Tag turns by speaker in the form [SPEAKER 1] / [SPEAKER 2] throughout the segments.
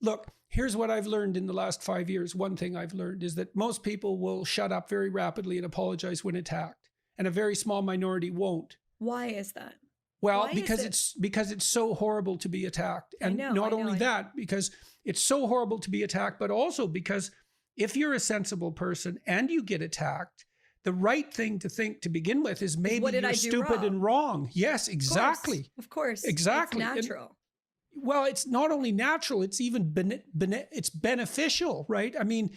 [SPEAKER 1] look, here's what I've learned in the last 5 years. One thing I've learned is that most people will shut up very rapidly and apologize when attacked, and a very small minority won't.
[SPEAKER 2] Why is that?
[SPEAKER 1] Well,
[SPEAKER 2] Why
[SPEAKER 1] because
[SPEAKER 2] is it?
[SPEAKER 1] it's so horrible to be attacked. And not only that, because it's so horrible to be attacked, but also because if you're a sensible person and you get attacked, the right thing to think to begin with is maybe you're stupid and wrong. Yes, exactly.
[SPEAKER 2] Of course.
[SPEAKER 1] Exactly.
[SPEAKER 2] It's natural.
[SPEAKER 1] Well, it's not only natural, it's even it's beneficial, right? I mean,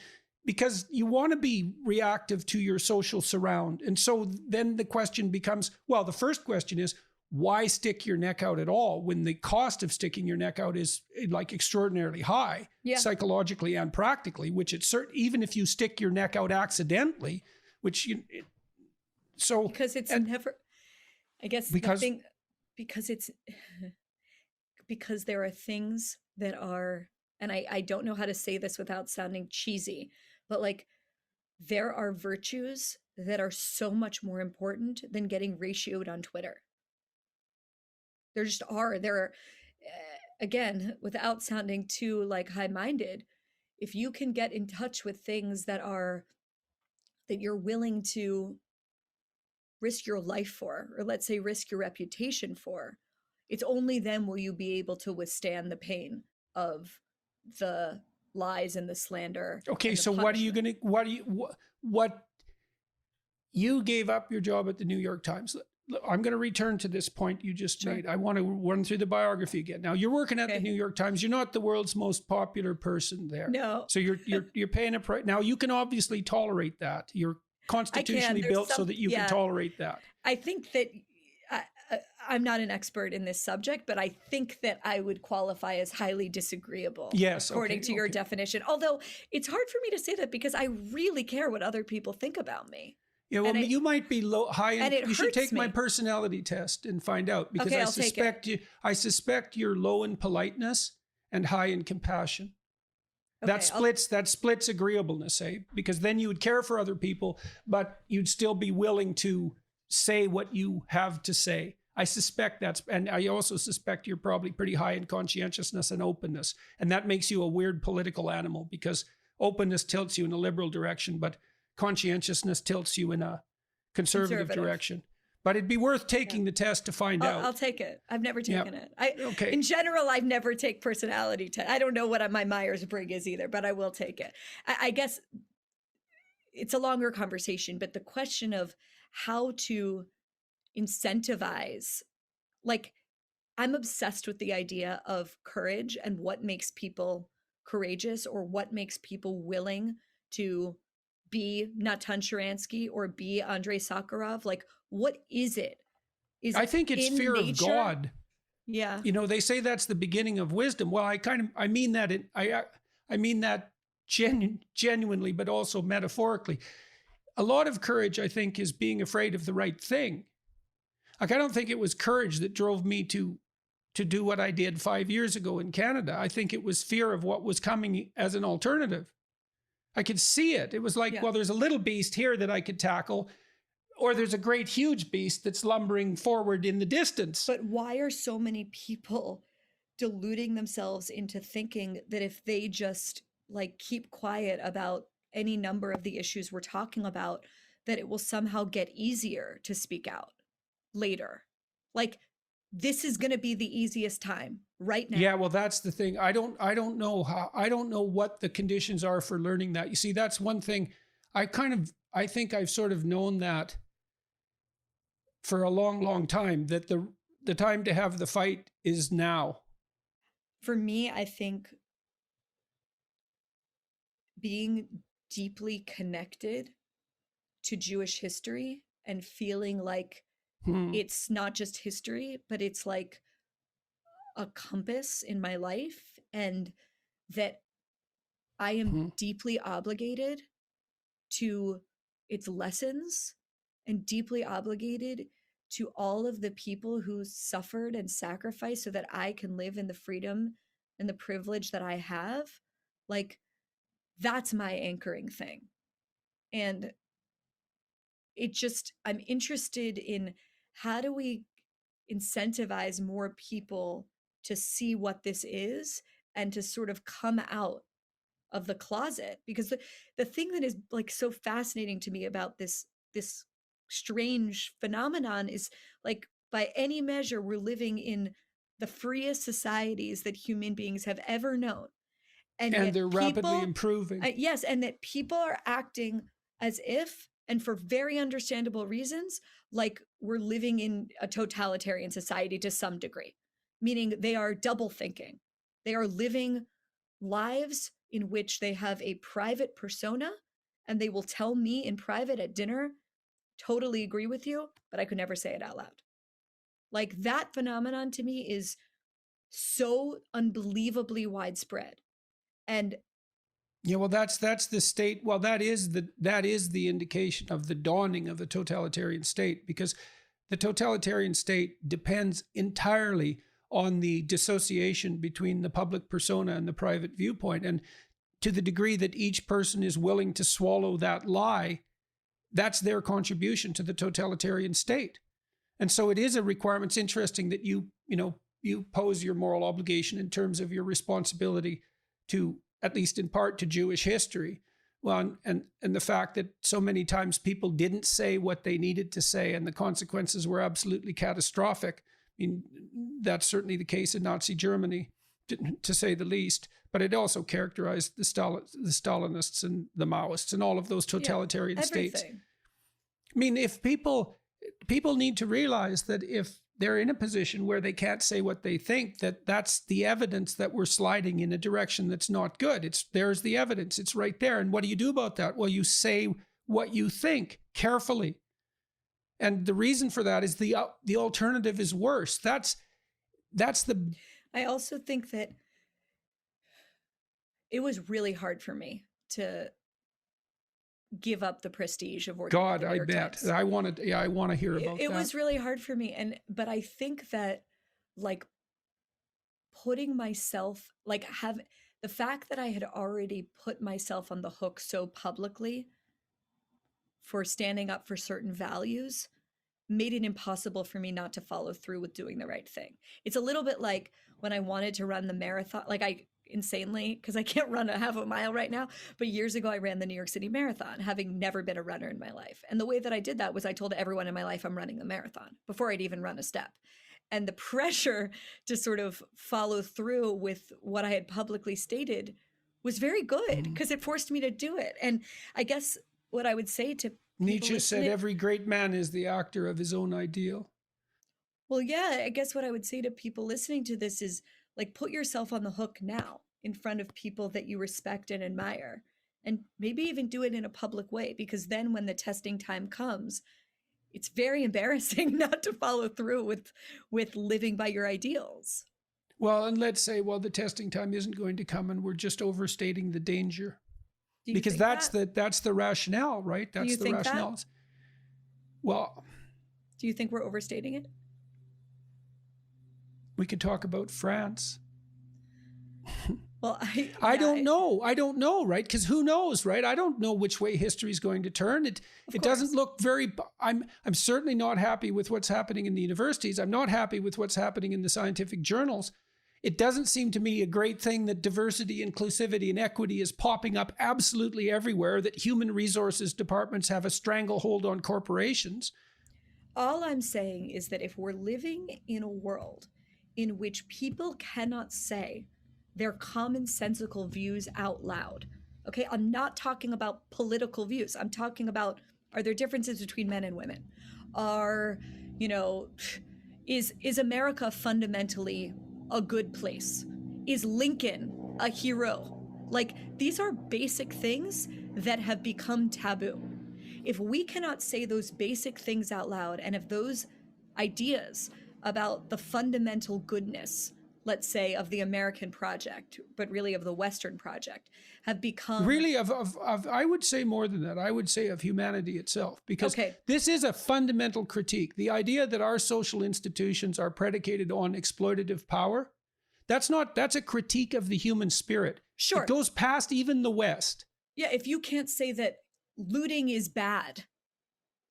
[SPEAKER 1] because you want to be reactive to your social surround. And so then the question becomes, well, the first question is, why stick your neck out at all when the cost of sticking your neck out is like extraordinarily high, psychologically and practically, which it's certain, even if you stick your neck out accidentally, which
[SPEAKER 2] because it's never, I guess, because it's because there are things that are, and I don't know how to say this without sounding cheesy, but like there are virtues that are so much more important than getting ratioed on Twitter. There just are. There are, again, without sounding too like high-minded, if you can get in touch with things that you're willing to risk your life for, or let's say risk your reputation for, it's only then will you be able to withstand the pain of the lies and the slander.
[SPEAKER 1] Okay, so what you gave up your job at the New York Times. I'm going to return to this point you just made. I want to run through the biography again. Now, you're working at the New York Times. You're not the world's most popular person there.
[SPEAKER 2] No.
[SPEAKER 1] So you're paying a price. Now, you can obviously tolerate that. You're constitutionally built so that you can tolerate that.
[SPEAKER 2] I think that I'm not an expert in this subject, but I think that I would qualify as highly disagreeable.
[SPEAKER 1] Yes,
[SPEAKER 2] according to your definition. Although it's hard for me to say that because I really care what other people think about me.
[SPEAKER 1] Yeah, well, you might be high, and you should take my personality test and find out, because I suspect you're low in politeness and high in compassion. That splits agreeableness, eh? Because then you would care for other people, but you'd still be willing to say what you have to say. I suspect and I also suspect you're probably pretty high in conscientiousness and openness, and that makes you a weird political animal, because openness tilts you in a liberal direction, but conscientiousness tilts you in a conservative direction. But it'd be worth taking the test to find out.
[SPEAKER 2] I'll take it. I've never taken it. In general, I've never taken personality test. I don't know what my Myers-Briggs is either, but I will take it. I guess it's a longer conversation, but the question of how to incentivize, like, I'm obsessed with the idea of courage and what makes people courageous, or what makes people willing to be Natan Sharansky or be Andrei Sakharov. Like, what is it?
[SPEAKER 1] I think it's fear of God.
[SPEAKER 2] Yeah.
[SPEAKER 1] They say that's the beginning of wisdom. Well, I mean that I mean that genuinely, but also metaphorically. A lot of courage, I think, is being afraid of the right thing. Like, I don't think it was courage that drove me to do what I did 5 years ago in Canada. I think it was fear of what was coming as an alternative. I could see it. It was like, well, there's a little beast here that I could tackle, or there's a great huge beast that's lumbering forward in the distance.
[SPEAKER 2] But why are so many people deluding themselves into thinking that if they just like keep quiet about any number of the issues we're talking about, that it will somehow get easier to speak out later? Like, this is going to be the easiest time right now.
[SPEAKER 1] Yeah, well, that's the thing. I don't know what the conditions are for learning that. You see, that's one thing. I think I've sort of known that for a long, long time, that the time to have the fight is now.
[SPEAKER 2] For me, I think being deeply connected to Jewish history and feeling like it's not just history, but it's like a compass in my life, and that I am deeply obligated to its lessons and deeply obligated to all of the people who suffered and sacrificed so that I can live in the freedom and the privilege that I have. Like, that's my anchoring thing. And I'm interested in, how do we incentivize more people to see what this is and to sort of come out of the closet. Because the thing that is like so fascinating to me about this strange phenomenon is, like, by any measure, we're living in the freest societies that human beings have ever known.
[SPEAKER 1] And they're rapidly improving.
[SPEAKER 2] Yes, and that people are acting as if, and for very understandable reasons, like we're living in a totalitarian society to some degree, meaning they are double thinking. They are living lives in which they have a private persona, and they will tell me in private at dinner, totally agree with you, but I could never say it out loud. Like, that phenomenon to me is so unbelievably widespread. And
[SPEAKER 1] yeah, well, that's the state. Well, that is the indication of the dawning of the totalitarian state, because the totalitarian state depends entirely on the dissociation between the public persona and the private viewpoint. And to the degree that each person is willing to swallow that lie, that's their contribution to the totalitarian state. And so it is a requirement. It's interesting that you pose your moral obligation in terms of your responsibility to, at least in part, to Jewish history. Well, and the fact that so many times people didn't say what they needed to say, and the consequences were absolutely catastrophic. I mean, that's certainly the case in Nazi Germany, to say the least. But it also characterized the Stalinists and the Maoists and all of those totalitarian states. I mean, if people need to realize that if they're in a position where they can't say what they think, that's the evidence that we're sliding in a direction that's not good. There's the evidence. It's right there. And what do you do about that? Well, you say what you think carefully. And the reason for that is the alternative is worse. That's the...
[SPEAKER 2] I also think that it was really hard for me to give up the prestige of working at the New York Times.
[SPEAKER 1] I want to hear about that.
[SPEAKER 2] It was really hard for me. But I think that, like, putting myself, like, the fact that I had already put myself on the hook so publicly for standing up for certain values made it impossible for me not to follow through with doing the right thing. It's a little bit like when I wanted to run the marathon, like, I insanely, because I can't run a half a mile right now, but years ago I ran the New York City Marathon, having never been a runner in my life. And the way that I did that was I told everyone in my life I'm running the marathon before I'd even run a step. And the pressure to sort of follow through with what I had publicly stated was very good, because it forced me to do it. And I guess what I would say to
[SPEAKER 1] Nietzsche said every great man is the actor of his own ideal.
[SPEAKER 2] Well, yeah, I guess what I would say to people listening to this is, like, put yourself on the hook now in front of people that you respect and admire, and maybe even do it in a public way, because then when the testing time comes, it's very embarrassing not to follow through with living by your ideals.
[SPEAKER 1] Well, and let's say, well, the testing time isn't going to come and we're just overstating the danger. Because that's the rationale, right? That's the rationale. Well,
[SPEAKER 2] do you think we're overstating it?
[SPEAKER 1] We could talk about France.
[SPEAKER 2] Well,
[SPEAKER 1] I don't know, right? Because who knows, right? I don't know which way history is going to turn. It doesn't look very... I'm certainly not happy with what's happening in the universities. I'm not happy with what's happening in the scientific journals. It doesn't seem to me a great thing that diversity, inclusivity, and equity is popping up absolutely everywhere, that human resources departments have a stranglehold on corporations.
[SPEAKER 2] All I'm saying is that if we're living in a world in which people cannot say their commonsensical views out loud, okay, I'm not talking about political views. I'm talking about, are there differences between men and women? Is America fundamentally a good place? Is Lincoln a hero? Like, these are basic things that have become taboo. If we cannot say those basic things out loud, and if those ideas about the fundamental goodness, let's say, of the American project, but really of the Western project, have become...
[SPEAKER 1] Really, I would say more than that. I would say of humanity itself, because this is a fundamental critique. The idea that our social institutions are predicated on exploitative power, that's a critique of the human spirit.
[SPEAKER 2] Sure.
[SPEAKER 1] It goes past even the West.
[SPEAKER 2] Yeah, if you can't say that looting is bad,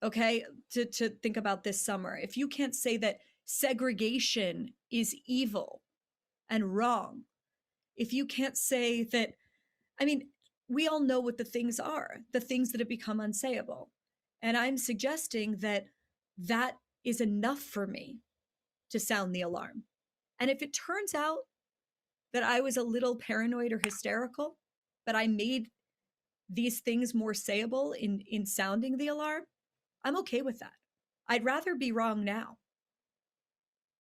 [SPEAKER 2] okay, to think about this summer, if you can't say that segregation is evil and wrong, if you can't say that, I mean, we all know what the things are, the things that have become unsayable. And I'm suggesting that that is enough for me to sound the alarm. And if it turns out that I was a little paranoid or hysterical, but I made these things more sayable in sounding the alarm, I'm okay with that. I'd rather be wrong now.